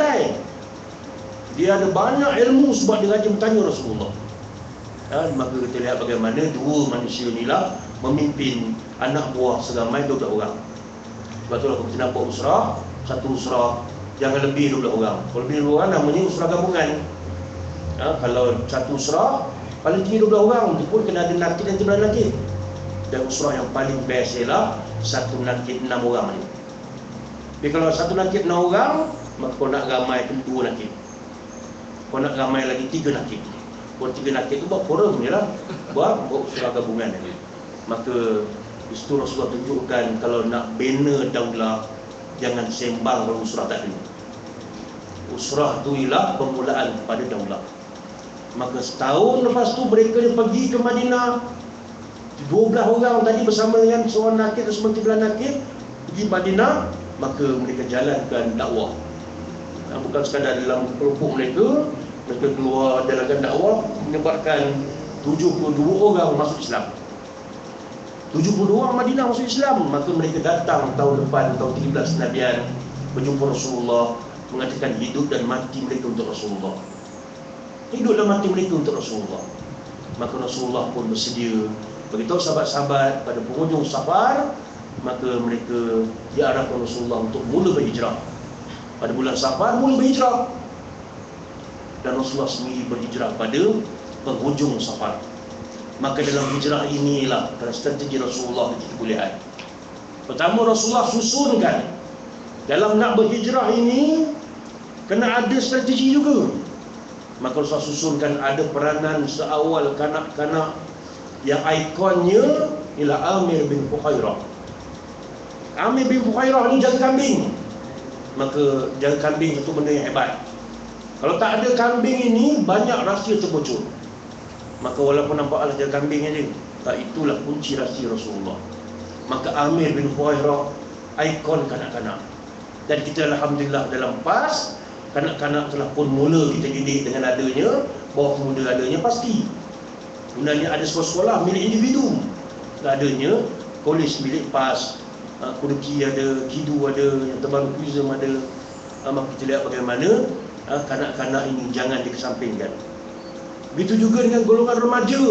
pandai. Dia ada banyak ilmu sebab dia rajin bertanya Rasulullah. Maka kita lihat bagaimana dua manusia inilah memimpin anak buah seramai 12 orang. Sebab itulah kalau kita nak buat usrah, satu usrah jangan lebih 12 orang. Kalau lebih 12 orang namanya usrah gabungan. Kalau satu usrah paling tinggi 12 orang, itu pun kena ada nakid dan timbalan nakid. Dan usrah yang paling best ialah satu nakid 6 orang ni. Tapi kalau satu nakid 6 orang, maka kau nak ramai tu 2 nakid. Kau nak ramai lagi 3 nakid. Kalau 3 nakid tu buat forum je lah, buat usrah gabungan lagi. Maka itu Rasulullah tunjukkan kalau nak bina daulah, jangan sembang kalau usrah tak ada. Usrah tu ialah permulaan pada daulah. Maka setahun lepas tu mereka dia pergi ke Madinah, 12 orang tadi bersama dengan seorang nakid dan seorang timbalan nakid pergi Madinah. Maka mereka jalankan dakwah. Bukan sekadar dalam kelompok mereka keluar jalankan dakwah, menyebabkan 72 orang masuk Islam. 72 orang Madinah masuk Islam. Maka mereka datang tahun depan, tahun 13 Nabian, berjumpa Rasulullah, mengatakan hidup dan mati mereka untuk Rasulullah. Hidup dan mati mereka untuk Rasulullah. Maka Rasulullah pun bersedia beritahu sahabat-sahabat pada penghujung Safar. Maka mereka diarahkan Rasulullah untuk mula berhijrah. Pada bulan Safar mula berhijrah. Dan Rasulullah sendiri berhijrah pada penghujung Safar. Maka dalam hijrah inilah strategi Rasulullah kita boleh lihat. Pertama, Rasulullah susunkan dalam nak berhijrah ini kena ada strategi juga. Maka Rasulullah susunkan ada peranan seawal kanak-kanak yang ikonnya ialah Amir bin Fuhairah. Amir bin Fuhairah ni jaga kambing. Maka jaga kambing itu benda yang hebat. Kalau tak ada kambing ini, banyak rahsia terbocor. Maka walaupun nampaklah jaga kambing aja, tak, itulah kunci rahsia Rasulullah. Maka Amir bin Fuhairah ikon kanak-kanak. Dan kita alhamdulillah dalam PAS, kanak-kanak telah pun mula kita didik dengan adanya bawah pemuda adanya pasti. Sebenarnya ada sekolah-sekolah milik individu, adanya kolej milik PAS, Kuduki ada, Kidu ada, yang terbaru Kuizem ada. Maka kita lihat bagaimana kanak-kanak ini jangan dikesampingkan. Begitu juga dengan golongan remaja.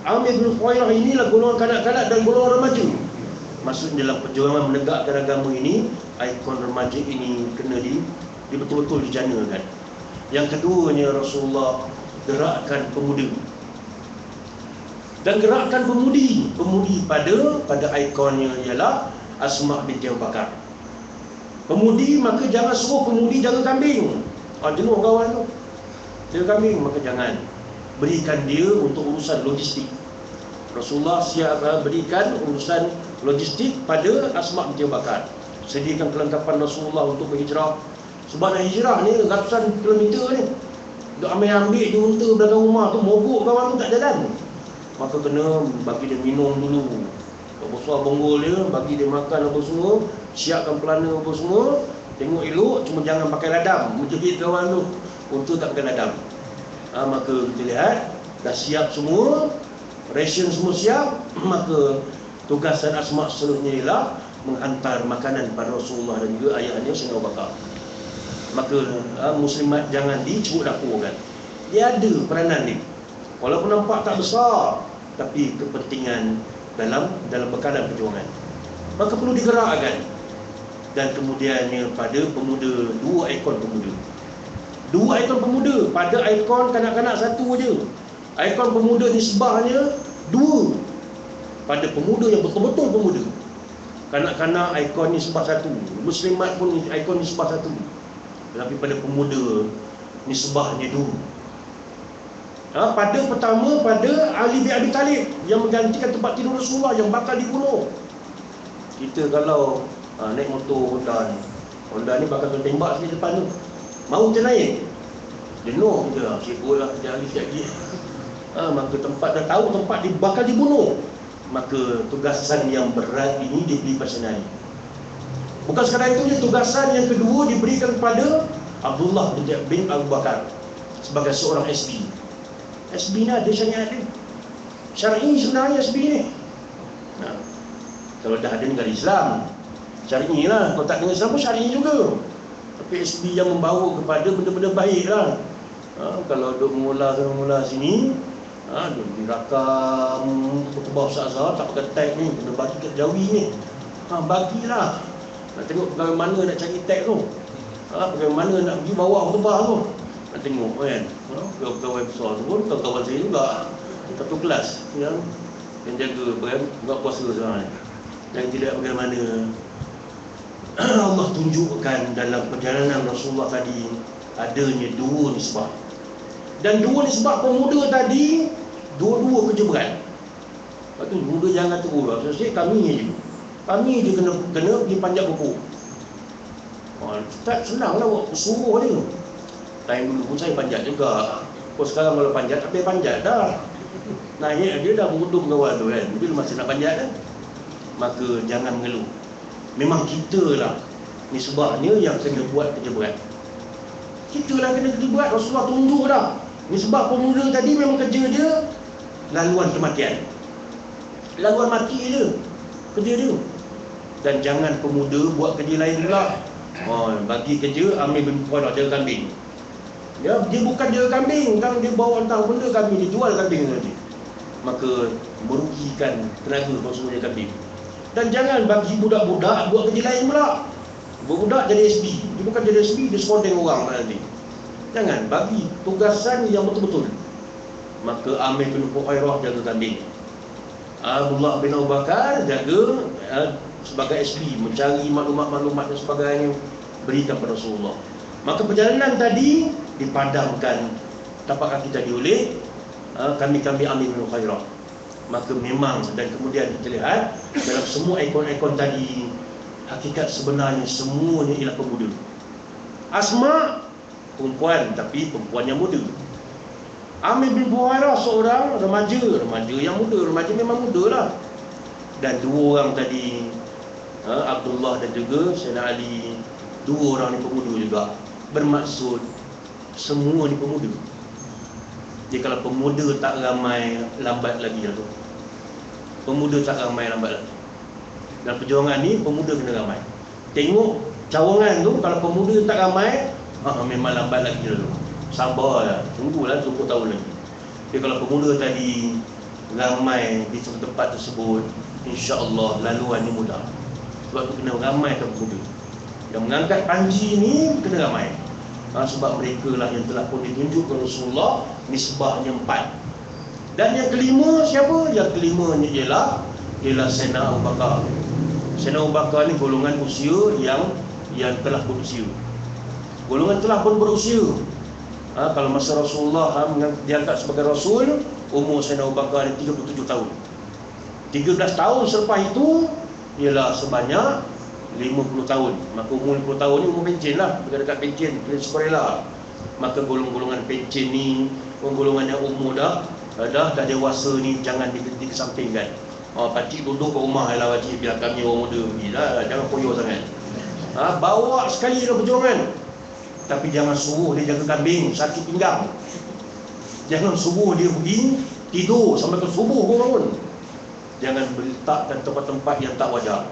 Amir bin Fuhairah inilah golongan kanak-kanak dan golongan remaja. Maksudnya dalam perjuangan menegakkan agama ini, ikon remaja ini kena betul-betul dijanakan. Yang keduanya, Rasulullah gerakkan pemuda. Dan gerakkan pemudi pada ikonnya ialah Asma binti Abu Bakar. Pemudi, maka jangan suruh pemudi jaga kambing. Jenuh kawan tu, jaga kambing, maka jangan. Berikan dia untuk urusan logistik. Rasulullah siap berikan urusan logistik pada Asma binti Abu Bakar. Sediakan kelengkapan Rasulullah untuk berhijrah. Sebab nak hijrah ni ratusan kilometer ni. Duk ambil dia unta belakang rumah tu, mogok kawan tu tak jalan. Maka kena bagi dia minum dulu, besar bonggol dia, bagi dia makan apa semua, siapkan pelana apa semua, tengok elok, cuma jangan pakai ladam. Menjahit kawan tu, unta tak pakai ladam. Maka kita lihat dah siap semua, ration semua siap. Maka tugasan Asma seterusnya ialah menghantar makanan pada Rasulullah dan juga ayahnya Sayyidina Abu Bakar. Maka muslimat jangan dicubuk dapurkan. Dia ada peranan ni, walaupun nampak tak besar, tapi kepentingan dalam bekalan perjuangan. Maka perlu digerakkan. Dan kemudiannya pada pemuda, 2 ikon pemuda. 2 ikon pemuda, pada ikon kanak-kanak 1 je. Ikon pemuda nisbahnya 2 pada pemuda yang betul-betul pemuda. Kanak-kanak ikon nisbah 1, muslimat pun ikon nisbah 1. Tapi pada pemuda nisbahnya 2. Pada pertama, pada Ali bin Abi Talib yang menggantikan tempat tidur Rasulullah yang bakal dibunuh. Kita kalau naik motor Honda ni bakal tembak di depan tu, mau je naik, jenuh kita, sibuklah kerja lagi sekejap lagi. Maka tempat dah tahu tempat bakal dibunuh, maka tugasan yang berat ini diberi personal. Bukan sekadar itu je, tugasan yang kedua diberikan kepada Abdullah bin Abu Bakar sebagai seorang SB. SB ni ada syariat dia, syar'i sebenarnya SB ni. Kalau dah ada negara Islam, syar'i lah. Kalau tak dengan Islam pun syar'i juga. PSB yang membawa kepada benda-benda baik lah. Kalau duk mula sini, duk dirakam khutbah Ustaz Azhar tak pakai tag ni, kena bagi kat Jawi ni. Bagilah. Nak tengok pegawai mana nak cari tag tu. Pegawai mana nak pergi bawa khutbah tu. Nak tengok kan. Pegawai besar tu pun kawan-kawan saya juga. Satu kelas yang jaga buat puasa sekarang ni. Dan tidak bagaimana Allah tunjukkan dalam perjalanan Rasulullah tadi adanya dua nisbah. Dan dua nisbah pemuda tadi dua-dua kerja berat. Lepas tu pemuda jangan kata saya kami je kena pergi panjat pokok. Tak senang lah buat suruh dia. Time dulu pun saya panjat juga. Sekarang kalau panjat tak payah panjat dah. Naik dia dah berudung kawan tu kan. Dia masih nak panjat kan. Maka jangan mengeluh. Memang kita lah nisbahnya yang kena buat kerja berat. Kita lah kena kerja berat. Rasulullah tunjuk dah. Nisbah pemuda tadi memang kerja dia laluan kematian. Laluan mati dia. Kerja dia. Dan jangan pemuda buat kerja lain pula. Bagi kerja ambil benda jaga kambing. Dia bukan jaga kambing, kan dia bawa hantar benda kambing, dia jual kambing nanti. Maka merugikan tenaga konsumen kambing. Dan jangan bagi budak-budak buat kerja lain pula. Budak jadi SB, dia bukan jadi SB, dia skondeng orang nanti. Jangan bagi tugasan yang betul-betul. Maka Amir bin Fuhairah jaga kambing. Abdullah bin Abu Bakar jaga sebagai SB, mencari maklumat-maklumat dan sebagainya, berikan kepada Rasulullah. Maka perjalanan tadi dipadamkan tapak kaki tadi oleh kami Amir bin Fuhairah. Maka memang, dan kemudian kita lihat dalam semua ikon-ikon tadi, hakikat sebenarnya semuanya ialah pemuda. Asma perempuan, tapi perempuan yang muda. Amir bin Fuhairah seorang remaja yang muda. Remaja memang muda lah. Dan dua orang tadi, Abdullah dan juga Sayyidina Ali, dua orang ni pemuda juga. Bermaksud semua ni pemuda. Jadi kalau pemuda tak ramai, lambat lagi lah tu. Pemuda tak ramai, lambat lagi. Dalam perjuangan ni pemuda kena ramai. Tengok cawangan tu, kalau pemuda tak ramai, memang lambat lagi lah tu. Sabarlah, tunggulah 20 tahun lagi. Jadi kalau pemuda tadi ramai di tempat tersebut, insya-Allah laluan ni mudah. Sebab tu kena ramaikan pemuda. Yang mengangkat panji ni kena ramai. Sebab mereka lah yang telah pun ditunjukkan Rasulullah nisbahnya 4. Dan yang kelima siapa? Yang kelimanya ialah Sayyidina Abu Bakar. Sayyidina Abu Bakar ni golongan usia yang telah berusia. Golongan telah pun berusia. Kalau masa Rasulullah diangkat sebagai Rasul, umur Sayyidina Abu Bakar ni 37 tahun. 13 tahun selepas itu ialah sebanyak 50 tahun. Maka umur 50 tahun ni umur pencen lah, dekat pencen, sekolah. Maka golongan pencen ni, golongan yang umur dah dewasa ni jangan dikesampingkan. Pakcik duduk kat rumah lah pakcik, biar kami orang muda pergi lah, jangan poyo sangat. Bawa sekali dalam perjuangan. Tapi jangan suruh dia jaga kambing, sakit pinggang. Jangan suruh dia pergi tidur sampai ke subuh pun bangun. Jangan letakkan tempat-tempat yang tak wajar.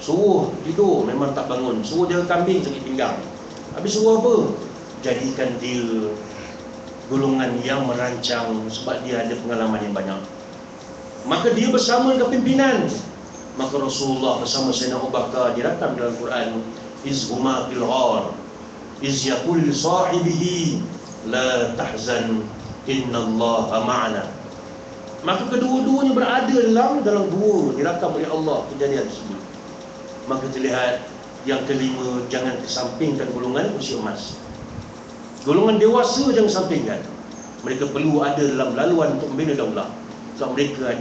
Suruh tidur memang tak bangun, suruh jaga kambing sakit pinggang. Habis suruh apa? Jadikan dia golongan yang merancang, sebab dia ada pengalaman yang banyak. Maka dia bersama dengan pimpinan. Maka Rasulullah bersama Sayyidina Abu Bakar direkam dalam Quran, izhuma fil ghar iz yaqul li sahibihi la tahzan innallaha ma'ana. Maka kedua-duanya berada dalam dua direkam oleh Allah kejadian tersebut. Maka terlihat yang kelima, jangan kesampingkan golongan usia emas. Golongan dewasa jangan sampingkan. Mereka perlu ada dalam laluan untuk membina daulah. Sebab mereka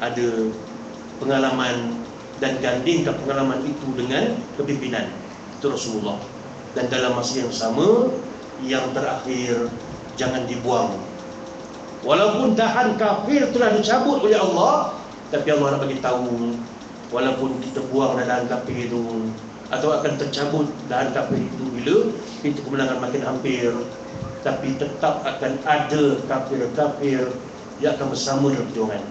ada pengalaman dan gandingkan pengalaman itu dengan kepimpinan. Itu Rasulullah. Dan dalam masa yang sama, yang terakhir, jangan dibuang. Walaupun tahan kafir telah dicabut oleh Allah, tapi Allah nak bagi tahu, walaupun kita buang dahan kafir itu, atau akan tercabut dahan kafir itu bila pintu kemenangan makin hampir, tapi tetap akan ada kafir-kafir yang akan bersama dalam perjuangan.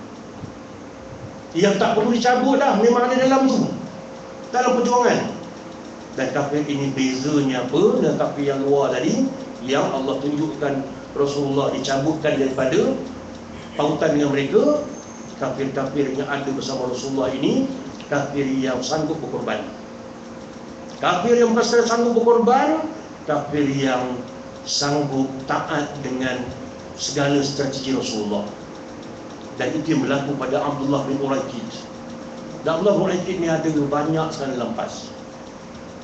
Yang tak perlu dicabut dah, memang ada dalam tu, dalam perjuangan. Dan kafir ini bezanya apa dengan kafir yang luar tadi, yang Allah tunjukkan Rasulullah dicabutkan daripada pautan dengan mereka. Kafir-kafir yang ada bersama Rasulullah ini kafir yang sanggup berkorban. Kafir yang bukan sanggup berkorban, kafir yang sanggup taat dengan segala strategi Rasulullah. Dan itu yang berlaku pada Abdullah bin Uraikid. Dan Abdullah bin Uraikid ni ada banyak sekali lampas.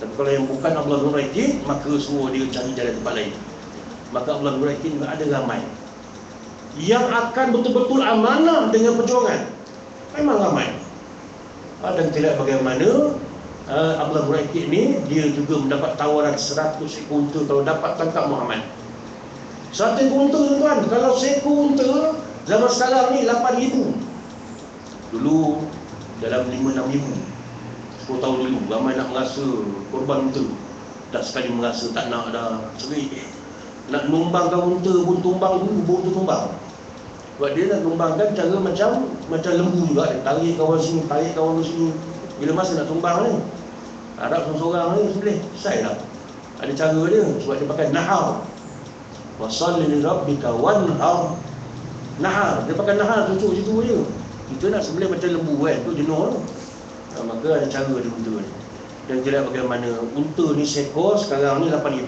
Tapi kalau yang bukan Abdullah bin Uraikid, maka semua dia cari jalan tempat lain. Maka Abdullah bin Uraikid ada ramai yang akan betul-betul amanah dengan perjuangan. Memang ramai. Dan tidak bagaimana Abdullah bin Uraikid ni, dia juga mendapat tawaran 100 ekor unta kalau dapat tangkap Muhammad. 1 ekor unta tuan-tuan, kalau seekor unta zaman sekarang ni 8,000. Dulu dalam 5-6 ribu, 10 tahun dulu ramai nak merasa korban unta. Tak sekali merasa tak nak dah, serik. Nak numbangkan unta pun tumbang dulu, baru tumbang. Sebab dia nak tumbangkan cara macam lembu juga. Dia tarik kawan sini, tarik kawan sini. Bila masa nak tumbang ni, harap seorang ni sembelih, selesai lah. Ada cara dia, sebab dia pakai nahar. Wasalli li rabbika wanhar. Nahar, dia pakai nahar cucuk situ je. Kita nak sembelih macam lembu kan, tu jenuh tu. Maka ada cara dia unta ni. Dan tidak bagaimana unta ni seekor sekarang ni 8,000.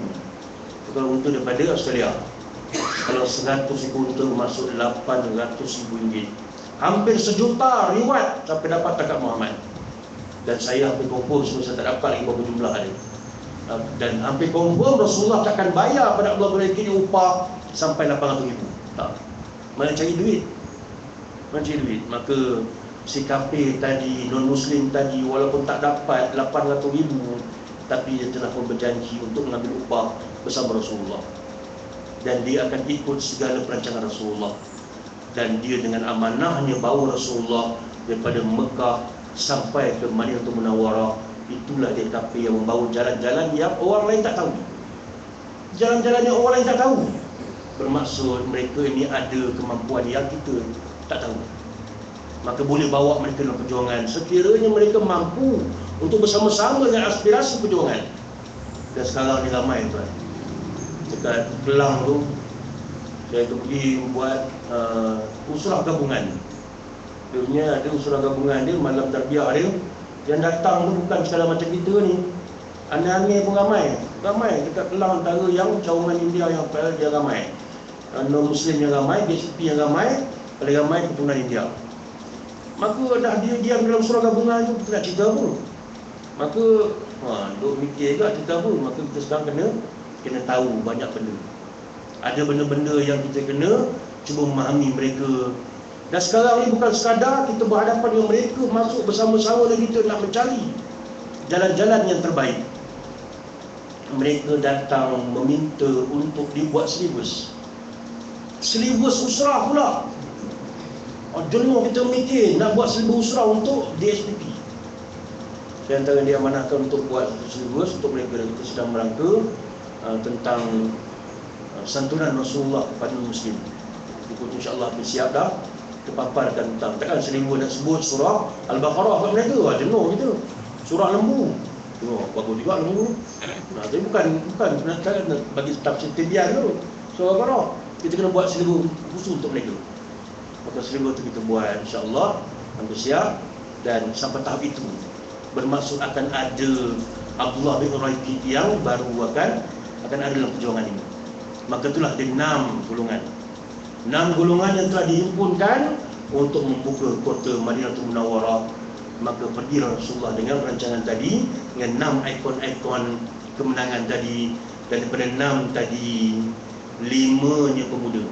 Kalau unta daripada Australia, kalau 100 ekor unta masuk 800,000 ringgit. Hampir 1 juta riwayat sampai dapat tangkap Muhammad. Dan saya hampir confirm, semua saya tak dapat lagi berapa jumlah dia. Dan hampir confirm Rasulullah takkan bayar pada Abdullah bin Uraikid upah sampai 800,000. Tak. Mana cari duit? Mana cari duit? Maka si kafir tadi, non-Muslim tadi, walaupun tak dapat 800,000, tapi dia telah pun berjanji untuk mengambil upah bersama Rasulullah. Dan dia akan ikut segala perancangan Rasulullah. Dan dia dengan amanahnya bawa Rasulullah daripada Mekah sampai ke Madinatul Munawwarah. Itulah dia kafir yang membawa jalan-jalan yang orang lain tak tahu. Jalan-jalan yang orang lain tak tahu. Bermaksud mereka ini ada kemampuan yang kita tak tahu. Maka boleh bawa mereka dalam perjuangan sekiranya mereka mampu untuk bersama-sama dengan aspirasi perjuangan. Dan sekarang ni ramai tuan. Dekat Kelang tu, saya tu pergi buat usrah gabungan. Dia punya ada usrah gabungan dia, malam tarbiyah dia. Yang datang tu bukan sekadar macam kita ni. Aneh-aneh pun ramai. Ramai dekat Kelang, antara yang cawangan India yang dia ramai. Non-Muslim yang ramai, BSP yang ramai, paling ramai keturunan India. Maka dah dia diam dalam surah gabungan tu, kita nak cerita apa? Maka duk mikir juga cerita apa. Maka kita sekarang kena tahu banyak benda. Ada benda-benda yang kita kena cuba memahami mereka. Dan sekarang ni bukan sekadar kita berhadapan dengan mereka, masuk bersama-sama dan kita nak mencari jalan-jalan yang terbaik. Mereka datang meminta untuk dibuat silibus usrah pula. Jenuh kita mikir nak buat silibus usrah untuk DSPP. Di antara dia amanahkan untuk buat silibus untuk mereka, dan kita sedang merangka tentang santunan Rasulullah kepada Muslim. Ikut insyaAllah kita siap dah. Kita paparkan tentang, takkan silibus nak sebut surah Al-Baqarah kat mereka. Jenuh kita. Surah lembu. Bagus juga lembu. Tapi bukan nak bagi tafsir tibian tu. Surah Al-Baqarah. Kita kena buat silibus khusus untuk mereka. Maka silibus tu kita buat insyaAllah. Hampir siap. Dan sampai tahap itu bermaksud akan ada Abdullah bin Uraikid yang baru akan ada dalam perjuangan ini. Maka itulah ada 6 golongan. 6 golongan yang telah dihimpunkan untuk membuka kota Madinatul Munawwarah. Maka pergi Rasulullah dengan rancangan tadi, dengan 6 ikon-ikon kemenangan tadi. Dan daripada 6 tadi, 5-nya pemuda,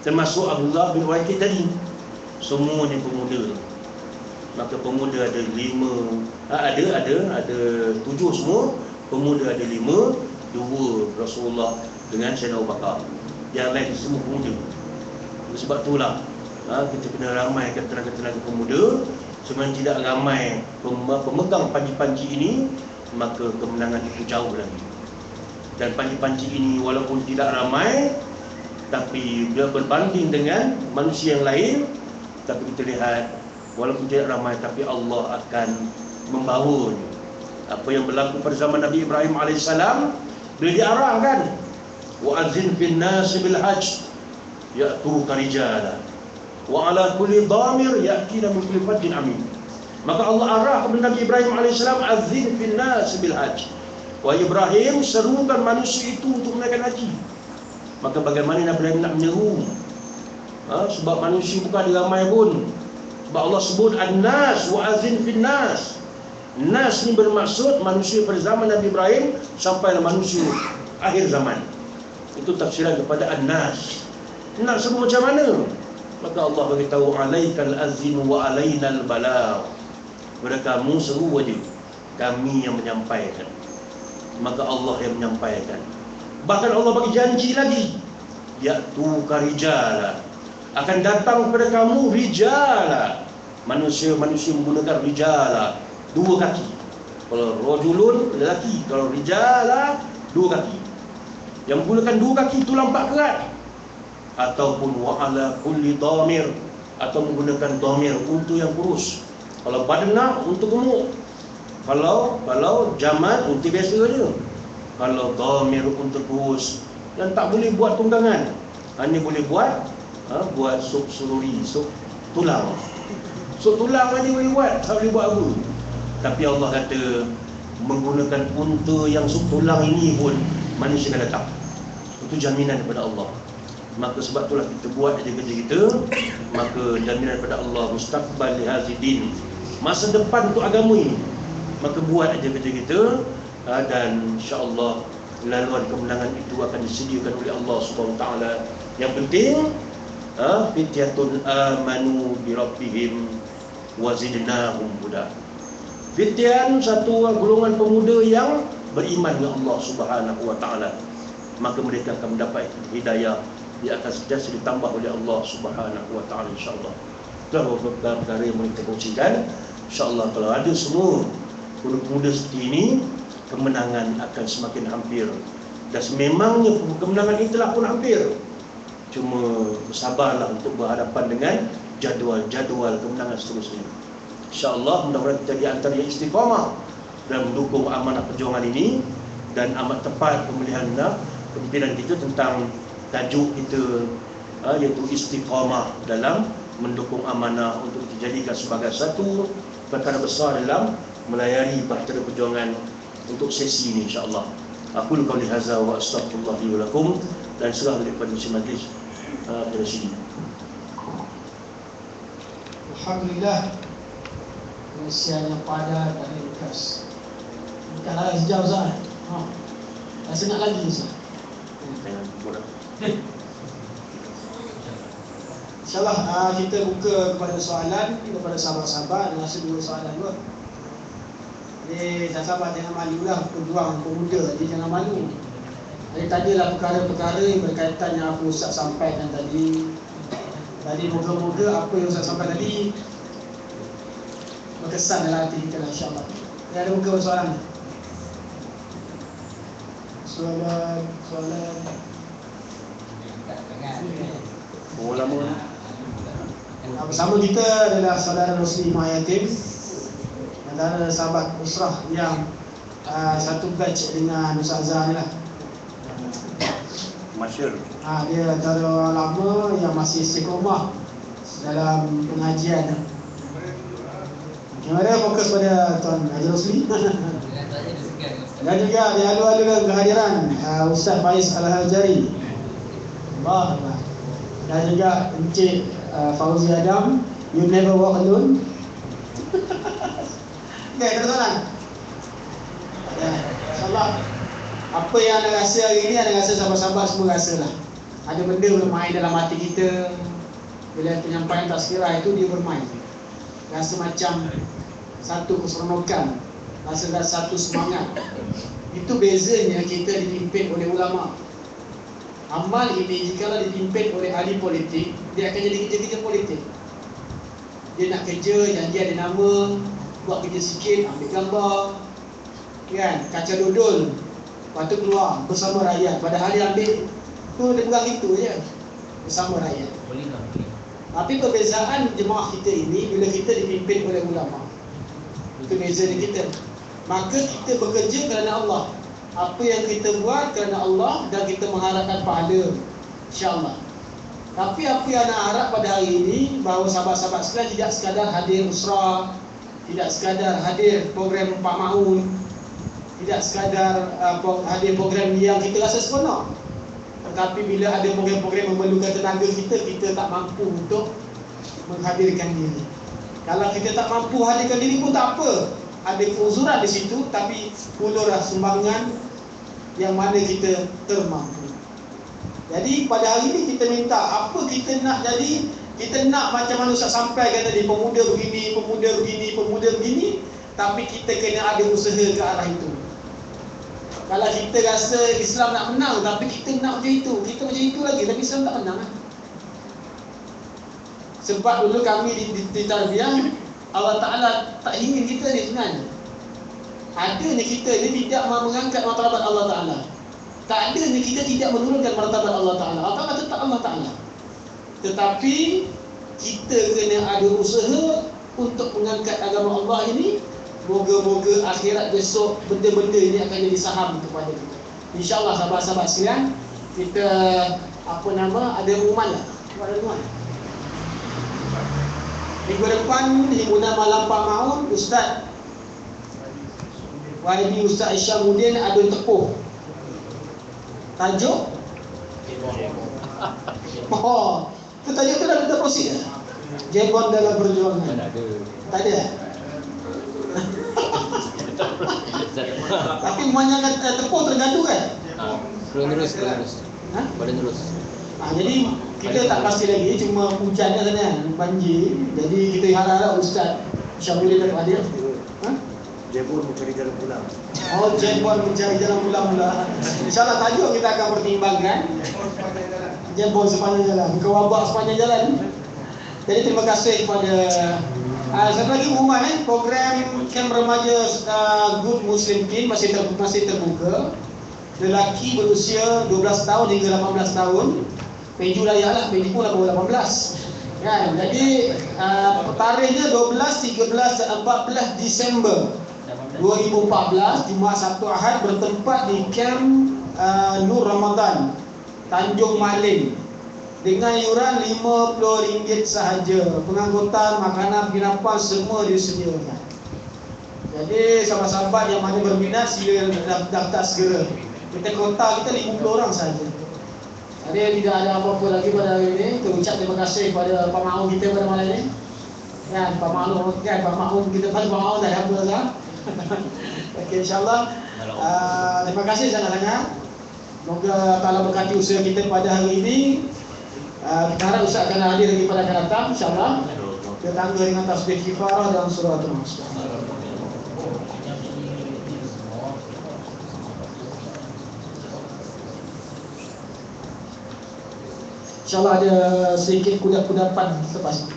termasuk Abdullah bin Uraikid tadi. Semuanya pemuda. Maka pemuda ada 5, ada 7 semua. Pemuda ada 5, 2 Rasulullah dengan Sayyidina Abu Bakar. Yang lain semua pemuda. Sebab itulah kita kena ramaikan tenaga-tenaga pemuda. Sebenarnya tidak ramai pemegang panji-panji ini, maka kemenangan itu jauh lagi. Dan panji-panji ini walaupun tidak ramai, tapi bila berbanding dengan manusia yang lain, tapi kita lihat walaupun tidak ramai, tapi Allah akan membawanya. Apa yang berlaku pada zaman Nabi Ibrahim alaihissalam, bila diarahkan, wa adzin fin nas bil hajj ya'tuka rijala wa ala kulli dhamir ya'tina min kulli fajjin amin. Maka Allah arah kepada Nabi Ibrahim alaihissalam, adzin fin nas bil hajj. Wahai Ibrahim, serukan manusia itu untuk menaikkan haji. Maka bagaimana Nabi Ibrahim nak menyeru? Sebab manusia bukan ramai pun. Sebab Allah sebut an-nas wa adzin fin nas. Nas ni bermaksud manusia pada zaman Nabi Ibrahim sampailah manusia akhir zaman. Itu tafsiran kepada an-nas. Nak sebut macam mana? Maka Allah beritahu, alaikal azin wa alainal balagh. Kepada kamu seru aja, kami yang menyampaikan. Maka Allah yang menyampaikan. Bahkan Allah bagi janji lagi, ya'tuka rijala, akan datang kepada kamu rijala. Manusia menggunakan rijala, dua kaki. Kalau rajulun, lelaki. Kalau rijala, dua kaki. Yang menggunakan dua kaki itu lampak kerat. Ataupun wa'ala kulli dhamir, atau menggunakan dhamir, untuk yang kurus. Kalau badna, untuk gemuk. Kalau jamat, untuk biasa je. Kalau dhamir, untuk kurus. Dan tak boleh buat tunggangan, hanya boleh buat buat sup sururi, sup tulang. Sup tulang aja boleh buat, tak boleh buat apa. Tapi Allah kata, menggunakan unta yang sup tulang ini pun manusia akan datang. Itu jaminan daripada Allah. Maka sebab itulah kita buat aja kerja kita. Maka jaminan daripada Allah, mustaqbal li hazidin, masa depan untuk agama ini. Maka buat aja kerja kita, dan insya-Allah laluan kemenangan itu akan disediakan oleh Allah Subhanahu Wa Taala. Yang penting fityatun amanu bi rabbihim wa zidnahum huda. Fityan, satu golongan pemuda yang beriman dengan Allah Subhanahu Wa Taala. Maka mereka akan mendapat hidayah, dia akan sentiasa ditambah oleh Allah Subhanahu Wa Taala, insya-Allah. Itulah beberapa perkara yang kita kongsikan. Insya-Allah kalau ada semua pemuda seperti ini, kemenangan akan semakin hampir. Dan sememangnya kemenangan itu telah pun hampir. Cuma bersabarlah untuk berhadapan dengan jadual-jadual kemenangan seterusnya. InsyaAllah mudah-mudahan kita di antara yang istiqamah dan mendukung amanah perjuangan ini. Dan amat tepat pemilihan kepimpinan kita tentang tajuk kita, iaitu istiqamah dalam mendukung amanah untuk dijadikan sebagai satu perkara besar dalam melayani bahtera perjuangan untuk sesi ini, insya-Allah. Aku qauli hadza wa astaghfirullah li wa lakum, dan serah daripada majlis dari sini. Alhamdulillah, pengisian yang padat dan ringkas. Bukan lagi sejauh Ustaz. Rasa nak lagi Ustaz. InsyaAllah kita buka kepada soalan kepada sahabat-sahabat. Rasa dua soalan juga. Jadi sahabat jangan malulah, pejuang pemuda, dia jangan malu. Jadi tanyalah perkara-perkara yang berkaitan yang apa Ustaz sampaikan tadi. Moga-moga apa yang Ustaz sampaikan tadi berkesan dalam hati kita, insya-Allah. Ada buka soalan. Soalan. Ulama. Bersama kita adalah saudara Rosli Mahayatim, antara sahabat Usrah yang satu batch dengan Ustazah ni lah. Masyur. Dia antara orang lama yang masih istiqomah dalam pengajian. Yang ada fokus pada Tuan Haji Rosli. Dan juga dialu-alukan kehadiran Ustaz Faiz Al-Hajari. Allah. Dan juga Encik Fauzi Adam, you never walk alone. Okay, terus soalan. Ya, insyaAllah. Apa yang anda rasa hari ini, anda rasa sahabat-sahabat semua rasa lah. Ada benda bermain dalam hati kita. Bila penyampaian tazkirah itu dia bermain. Rasa macam satu keseronokan, rasa satu semangat. Itu bezanya kita dipimpin oleh ulama. Amal ini jikalau dipimpin oleh ahli politik, dia akan jadi kerja-kerja politik. Dia nak kerja, janji ada nama, buat kerja sikit, ambil gambar, kan, kaca dodol, lepas tu keluar bersama rakyat. Padahal dia ambil tu, dia pegang itu je, bersama rakyat. Tapi perbezaan jemaah kita ini, bila kita dipimpin oleh ulama, itu beza kita. maka kita bekerja kerana Allah. Apa yang kita buat kerana Allah dan kita mengharapkan pahala, insya-Allah. Tapi apa yang nak harap pada hari ini, bahawa sahabat-sahabat sekalian tidak sekadar hadir usrah, tidak sekadar hadir program Pak Maun, tidak sekadar hadir program yang kita rasa seronok. Tetapi bila ada program-program memerlukan tenaga kita tak mampu untuk menghadirkan diri. Kalau kita tak mampu hadirkan diri pun tak apa, ada keuzuran di situ, tapi ulurlah sumbangan yang mana kita termampu. Jadi pada hari ini kita minta apa kita nak jadi. Kita nak macam mana Ustaz sampaikan tadi, pemuda begini, pemuda begini, pemuda begini, tapi kita kena ada usaha ke arah itu. Kalau kita rasa Islam nak menang tapi kita nak macam itu, kita macam itu lagi, tapi Islam tak menang. Sebab dulu kami di tarbiyah, Allah Ta'ala tak ingin kita ni sebenarnya. Adanya kita ni tidak mengangkat martabat Allah Ta'ala. Tak adanya kita tidak menurunkan martabat Allah Ta'ala. Allah Ta'ala tetap Allah Ta'ala. Tetapi kita kena ada usaha untuk mengangkat agama Allah ini. Moga-moga akhirat besok benda-benda ini akan jadi saham kepada kita. InsyaAllah sahabat-sahabat sekalian, kita ada umuman lah. Ada umuman. Minggu depan himpunan malam Pak Maun, Ustaz YB Ustaz Isyamuddin ada tepuh. Tajuk itu tajuk tu dah kita prosi dah. Jebon dalam perjuangan. Tak ada. Tapi memanjangkan tepuh tergantung kan? Terus. Badan terus. Jadi kita tak pasti lagi, cuma hujan kat sana, banjir. Jadi kita harap Ustaz Isyamuddin dapat hadir. Jebon mencari jalan pulang. Jebon mencari jalan pulang pula. InsyaAllah tajuk kita akan pertimbangkan. Jebon sepanjang jalan, kewabak sepanjang jalan. Jadi terima kasih kepada satu lagi umuman program Camp Remaja Good Muslim Teen masih terbuka. Lelaki berusia 12 tahun hingga 18 tahun. Peju layak lah, peju pun baru 18 kan. Jadi tarikhnya 12, 13, 14 Disember 2014, Jumaat Sabtu Ahad, bertempat di Camp Nur Ramadan Tanjung Maling dengan iuran RM50 sahaja. Pengangkutan, makanan, penginapan semua disediakan. Jadi sahabat-sahabat yang mana berminat sila daftar segera. Kita kota kita 50 orang saja. Jadi tidak ada apa-apa lagi pada hari ini. Kita ucap terima kasih kepada Pak Maun kita pada malam ini. Ya, Pak Maun kita pada Pak Maun dah apa dah. Okey, insya-Allah. Terima kasih sangat-sangat. Semoga Allah berkati usaha kita pada hari ini. Kita harap Ustaz akan hadir lagi pada akan datang, insya-Allah. Kita tangga dengan tasbih kifarah dan surah Al-Masjid. InsyaAllah ada sedikit kudapan lepas ini.